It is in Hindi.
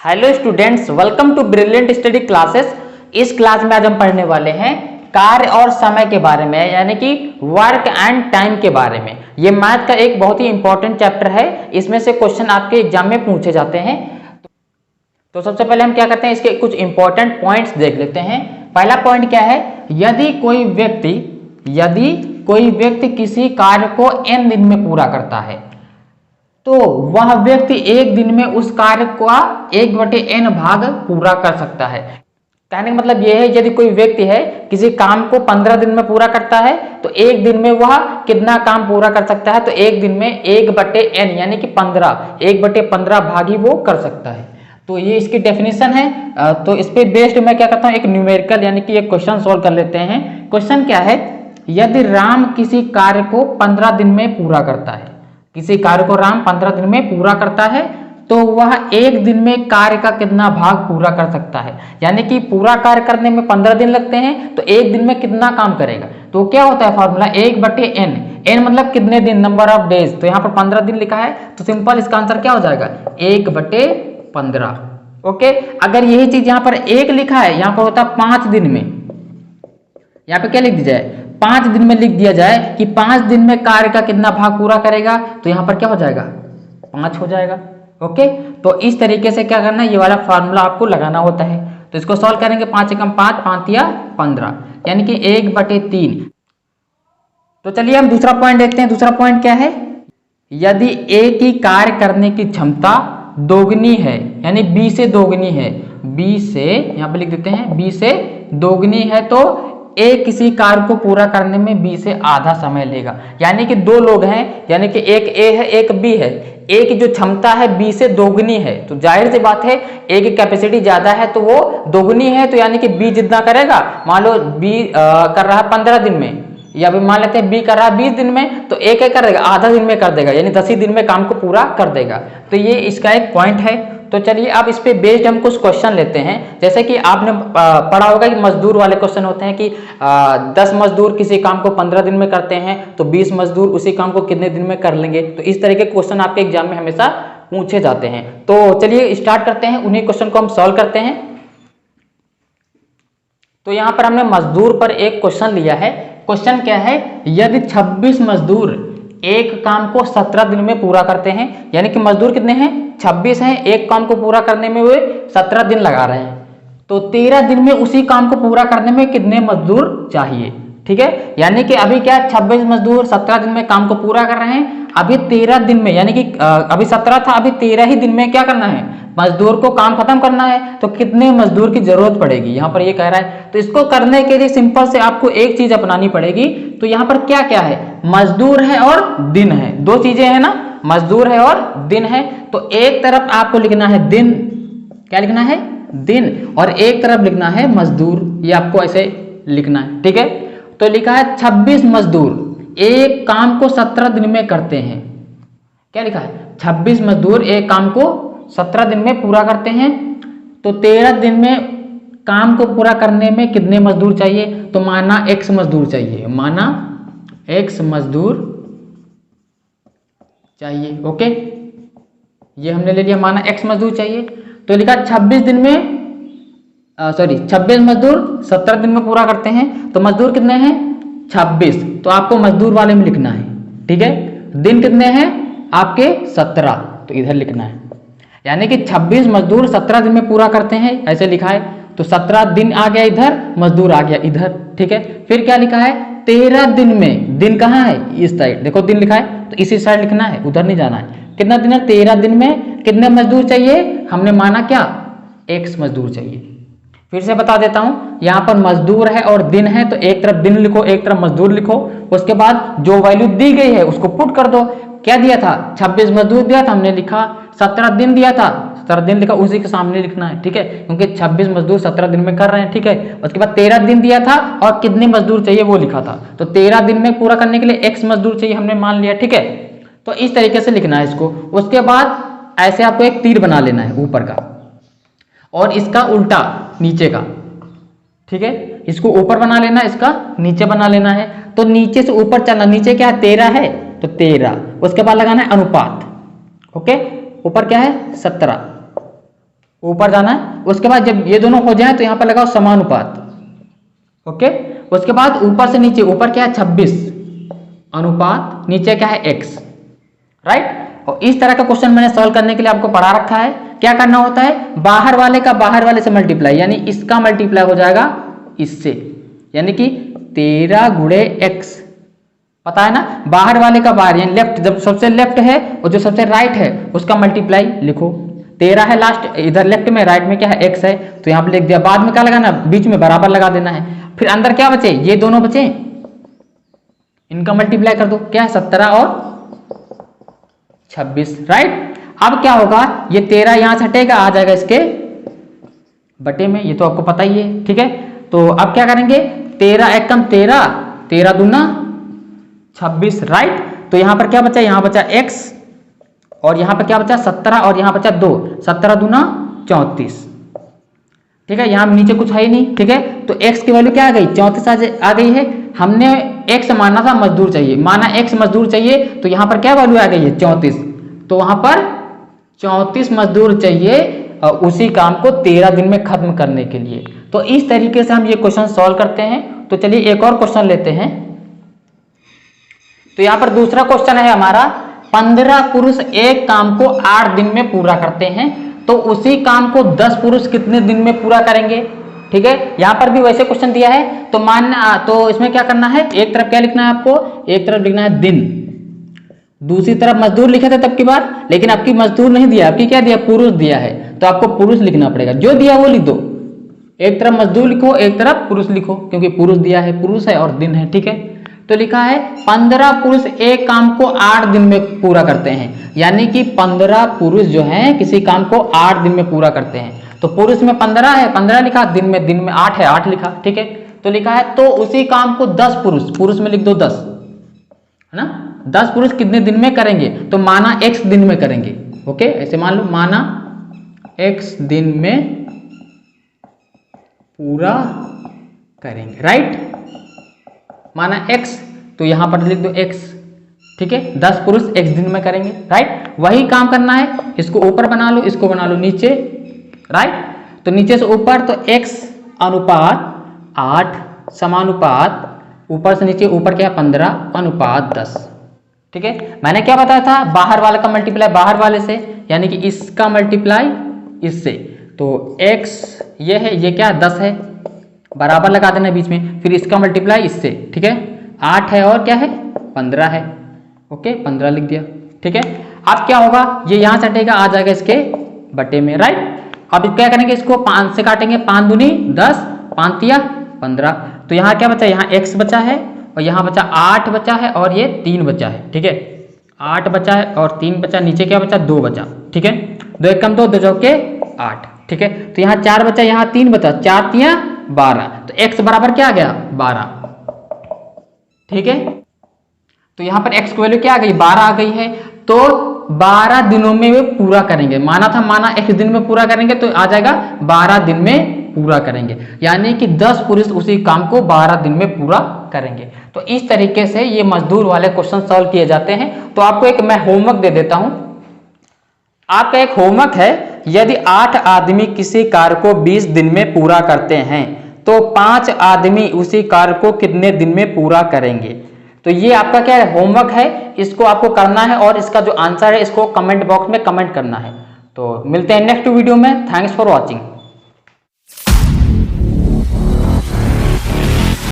Hello students, welcome to brilliant study classes. इस क्लास में आज हम पढ़ने वाले हैं कार्य और समय के बारे में, यानी कि वर्क एंड टाइम के बारे में। ये मैथ का एक बहुत ही इंपॉर्टेंट चैप्टर है। इसमें से क्वेश्चन आपके एग्जाम में पूछे जाते हैं। तो सबसे पहले हम क्या करते हैं, इसके कुछ इंपॉर्टेंट पॉइंट्स देख लेते हैं। पहला पॉइंट क्या है, यदि कोई व्यक्ति किसी कार्य को n दिन में पूरा करता है तो वह व्यक्ति एक दिन में उस कार्य का 1/n भाग पूरा कर सकता है। कहने का मतलब यह है, यदि कोई व्यक्ति है किसी काम को 15 दिन में पूरा करता है तो एक दिन में वह कितना काम पूरा कर सकता है, तो एक दिन में 1/n यानी कि 1/15 भाग ही वो कर सकता है। तो ये इसकी डेफिनेशन है। तो इस पे बेस्ड मैं क्या करता हूँ, एक न्यूमेरिकल यानी कि एक क्वेश्चन सोल्व कर लेते हैं। क्वेश्चन क्या है, यदि राम किसी कार्य को 15 दिन में पूरा करता है, किसी कार्य को राम 15 दिन में पूरा करता है तो वह एक दिन में कार्य का कितना भाग पूरा कर सकता है। यानी कि पूरा कार्य करने में 15 दिन लगते हैं तो एक दिन में कितना काम करेगा। तो क्या होता है फॉर्मूला, 1/n। n मतलब कितने दिन, नंबर ऑफ डेज। तो यहाँ पर 15 दिन लिखा है तो सिंपल इसका आंसर क्या हो जाएगा, 1/15। ओके, अगर यही चीज यहाँ पर 1 लिखा है, यहाँ पर होता है 5 दिन में। यहाँ पे क्या लिख दिया जाए, 5 दिन में लिख दिया जाए कि 5 दिन में कार्य का कितना भाग पूरा करेगा, तो यहाँ पर क्या हो जाएगा, 5 हो जाएगा। ओके, तो इस तरीके से क्या करना है, ये वाला फार्मूला आपको लगाना होता है। तो इसको सॉल्व करेंगे, 5 एकम 5, 5 या 15 यानी कि 1/3। तो चलिए हम दूसरा पॉइंट देखते हैं। दूसरा पॉइंट क्या है, यदि ए की कार्य करने की क्षमता दोगुनी है, यानी बी से दोगुनी है, बी से यहाँ पे लिख देते हैं, बी से दोगुनी है तो ए किसी कार्य को पूरा करने में बी से आधा समय लेगा। यानी कि दो लोग हैं, यानी कि एक ए है एक बी है। ए की जो क्षमता है बी से दोगुनी है, तो जाहिर सी बात है ए की कैपेसिटी ज्यादा है तो वो दोगुनी है, तो यानी कि बी जितना करेगा, मान लो बी कर रहा है 15 दिन में, या भी मान लेते हैं बी कर रहा है 20 दिन में, तो ए क्या करेगा, आधा दिन में कर देगा, यानी 10 ही दिन में काम को पूरा कर देगा। तो ये इसका एक पॉइंट है। तो चलिए अब इस पे बेस्ड हम कुछ क्वेश्चन लेते हैं। जैसे कि आपने पढ़ा होगा कि मजदूर वाले क्वेश्चन होते हैं कि 10 मजदूर किसी काम को 15 दिन में करते हैं तो 20 मजदूर उसी काम को कितने दिन में कर लेंगे। तो इस तरह के क्वेश्चन आपके एग्जाम में हमेशा पूछे जाते हैं। तो चलिए स्टार्ट करते हैं, उन्हीं क्वेश्चन को हम सॉल्व करते हैं। तो यहाँ पर हमने मजदूर पर एक क्वेश्चन लिया है। क्वेश्चन क्या है, यदि 26 मजदूर एक काम को 17 दिन में पूरा करते हैं, यानी कि मजदूर कितने हैं, 26 हैं, एक काम को पूरा करने में वे 17 दिन लगा रहे हैं, तो 13 दिन में उसी काम को पूरा करने में कितने मजदूर चाहिए। ठीक है, यानी कि अभी क्या 26 मजदूर 17 दिन में काम को पूरा कर रहे हैं, अभी 13 दिन में, यानी कि अभी 17 था, अभी 13 ही दिन में क्या करना है, मजदूर को काम खत्म करना है, तो कितने मजदूर की जरूरत पड़ेगी, यहाँ पर ये कह रहा है। तो इसको करने के लिए सिंपल से आपको एक चीज अपनानी पड़ेगी। तो यहाँ पर क्या क्या है, मजदूर है और दिन है, दो चीजें है ना, मजदूर है और दिन है। तो एक तरफ आपको लिखना है दिन, क्या लिखना है, दिन, और एक तरफ लिखना है मजदूर, ये आपको ऐसे लिखना है। ठीक है, तो लिखा है 26 मजदूर एक काम को 17 दिन में करते हैं। क्या लिखा है, 26 मजदूर एक काम को 17 दिन में पूरा करते हैं, तो 13 दिन में काम को पूरा करने में कितने मजदूर चाहिए, तो माना x मजदूर चाहिए, माना x मजदूर चाहिए। ओके, ये हमने ले लिया, माना x मजदूर चाहिए। तो लिखा 26 दिन में 26 मजदूर 17 दिन में पूरा करते हैं, तो मजदूर कितने हैं, 26, तो आपको मजदूर वाले में लिखना है। ठीक है, दिन कितने हैं आपके 17, तो इधर लिखना है, यानी कि 26 मजदूर 17 दिन में पूरा करते हैं, ऐसे लिखा है। तो 17 दिन आ गया इधर, मजदूर आ गया इधर। ठीक है, फिर क्या लिखा है, 13 दिन में, दिन कहाँ है, इस साइड देखो दिन लिखा है, तो इसी साइड लिखना है, उधर नहीं जाना है। कितना दिन है, 13 दिन में कितने मजदूर चाहिए, हमने माना क्या, x मजदूर चाहिए। फिर से बता देता हूं, यहाँ पर मजदूर है और दिन है, तो एक तरफ दिन लिखो एक तरफ मजदूर लिखो, उसके बाद जो वैल्यू दी गई है उसको पुट कर दो। क्या दिया था, 26 मजदूर दिया था, हमने लिखा, 17 दिन दिया था, 17 दिन लिखा, उसी के सामने लिखना है। ठीक है, क्योंकि 26 मजदूर 17 दिन में कर रहे हैं। ठीक है, उसके बाद 13 दिन दिया था और कितने मजदूर चाहिए वो लिखा था, तो 13 दिन में पूरा करने के लिए x मजदूर चाहिए, हमने मान लिया। ठीक है, तो इस तरीके से लिखना है इसको। उसके बाद ऐसे आपको एक तीर बना लेना है ऊपर का, और इसका उल्टा नीचे का। ठीक है, इसको ऊपर बना लेना, इसका नीचे बना लेना है। तो नीचे से ऊपर चलना, नीचे क्या है 13 है, तो 13, उसके बाद लगाना है अनुपात। ओके, ऊपर क्या है 17, ऊपर जाना है। उसके बाद जब ये दोनों हो जाए तो यहाँ पर लगाओ समानुपात। ओके, उसके बाद ऊपर से नीचे, ऊपर क्या है 26 अनुपात नीचे क्या है x, राइट। और इस तरह का क्वेश्चन मैंने सॉल्व करने के लिए आपको पढ़ा रखा है। क्या करना होता है, बाहर वाले का बाहर वाले से मल्टीप्लाई, यानी इसका मल्टीप्लाई हो जाएगा इससे, यानी कि 13 गुणे x, पता है ना, बाहर वाले का बाहर यानी लेफ्ट, जब सबसे लेफ्ट है और जो सबसे राइट है उसका मल्टीप्लाई लिखो। 13 है लास्ट इधर लेफ्ट में, राइट में क्या है x है, तो यहाँ पे लिख दिया। बाद में क्या लगाना, बीच में बराबर लगा देना है। फिर अंदर क्या बचे, ये दोनों बचे, इनका मल्टीप्लाई कर दो, क्या है 17 और 26, राइट। अब क्या होगा, ये 13 यहां से हटेगा, आ जाएगा इसके बटे में, ये तो आपको पता ही है, ठीक है। तो अब क्या करेंगे, 13 एकम 13, 13 दूना 26, राइट। तो यहां पर क्या बचा, यहां बचा x और यहां पर क्या बचा 17 और यहां बचा 2, 17 दूना 34, ठीक है। यहां नीचे कुछ है ही नहीं, ठीक है। तो x की वैल्यू क्या आ गई, 34 आ गई है। हमने x माना था मजदूर चाहिए, माना x मजदूर चाहिए, तो यहां पर क्या वैल्यू आ गई है 34, तो वहां पर 34 मजदूर चाहिए उसी काम को 13 दिन में खत्म करने के लिए। तो इस तरीके से हम ये क्वेश्चन सॉल्व करते हैं। तो चलिए एक और क्वेश्चन लेते हैं। तो यहां पर दूसरा क्वेश्चन है हमारा, 15 पुरुष एक काम को 8 दिन में पूरा करते हैं, तो उसी काम को 10 पुरुष कितने दिन में पूरा करेंगे, ठीक है। यहां पर भी वैसे क्वेश्चन दिया है, तो तो इसमें क्या करना है, एक तरफ क्या लिखना है आपको, एक तरफ लिखना है दिन, दूसरी तरफ मजदूर लिखे थे तब की बार, लेकिन आपकी मजदूर नहीं दिया, आपकी क्या दिया, पुरुष दिया है, तो आपको पुरुष लिखना पड़ेगा, जो दिया वो लिख दो। एक तरफ मजदूर लिखो, एक तरफ पुरुष लिखो, क्योंकि पुरुष दिया है, पुरुष है और दिन है, ठीक है। तो लिखा है 15 पुरुष एक काम को 8 दिन में पूरा करते हैं, यानी कि 15 पुरुष जो हैं किसी काम को 8 दिन में पूरा करते हैं। तो पुरुष में 15 है, 15 लिखा, दिन में 8 है, 8 लिखा, ठीक है। तो लिखा है तो उसी काम को 10 पुरुष, पुरुष में लिख दो 10, है ना, 10 पुरुष कितने दिन में करेंगे, तो माना x दिन में करेंगे, ओके, ऐसे मान लो, माना x दिन में पूरा करेंगे, राइट, माना x, तो यहां पर लिख दो x, ठीक है। 10 पुरुष x दिन में करेंगे, राइट। वही काम करना है, इसको ऊपर बना लो, इसको बना लो नीचे, राइट। तो नीचे से ऊपर, तो x अनुपात 8 समानुपात ऊपर से नीचे, ऊपर क्या है 15 अनुपात 10, ठीक है। मैंने क्या बताया था, बाहर वाले का मल्टीप्लाई बाहर वाले से, यानी कि इसका मल्टीप्लाई इससे, तो x ये है, ये क्या 10 है, बराबर लगा देना बीच में, फिर इसका मल्टीप्लाई इससे, ठीक है। 8 है और क्या है 15 है, ओके, 15 लिख दिया, ठीक है। अब क्या होगा, ये यहां से हटेगा, आ जाएगा इसके बटे में, राइट। अब क्या करेंगे, इसको 5 से काटेंगे, 5 दूनी 10, 5 तिया 15, तो यहाँ क्या बचा, यहाँ x बचा है और यहाँ बचा 8 बचा है और ये 3 बचा है, ठीक है। 8 बचा है और 3 बचा, नीचे क्या बचा 2 बचा, ठीक है। 2 एकम 2, 2 चौके 8, ठीक है। तो यहाँ 4 बचा, यहाँ 3 बचा, 4 तिया 12, तो x बराबर क्या आ गया 12, ठीक है। तो यहाँ पर x की वैल्यू क्या आ गई 12 आ गई है, तो 12 दिनों में वे पूरा करेंगे, माना था, माना x दिन में पूरा करेंगे, तो आ जाएगा 12 दिन में पूरा करेंगे, यानी कि 10 पुरुष उसी काम को 12 दिन में पूरा करेंगे। तो इस तरीके से ये मजदूर वाले क्वेश्चन सॉल्व किए जाते हैं। तो आपको एक मैं होमवर्क दे देता हूं, आपका एक होमवर्क है, यदि 8 आदमी किसी कार्य को 20 दिन में पूरा करते हैं, तो 5 आदमी उसी कार्य को कितने दिन में पूरा करेंगे। तो ये आपका क्या है, होमवर्क है, इसको आपको करना है और इसका जो आंसर है इसको कमेंट बॉक्स में कमेंट करना है। तो मिलते हैं नेक्स्ट वीडियो में, थैंक्स फॉर वॉचिंग।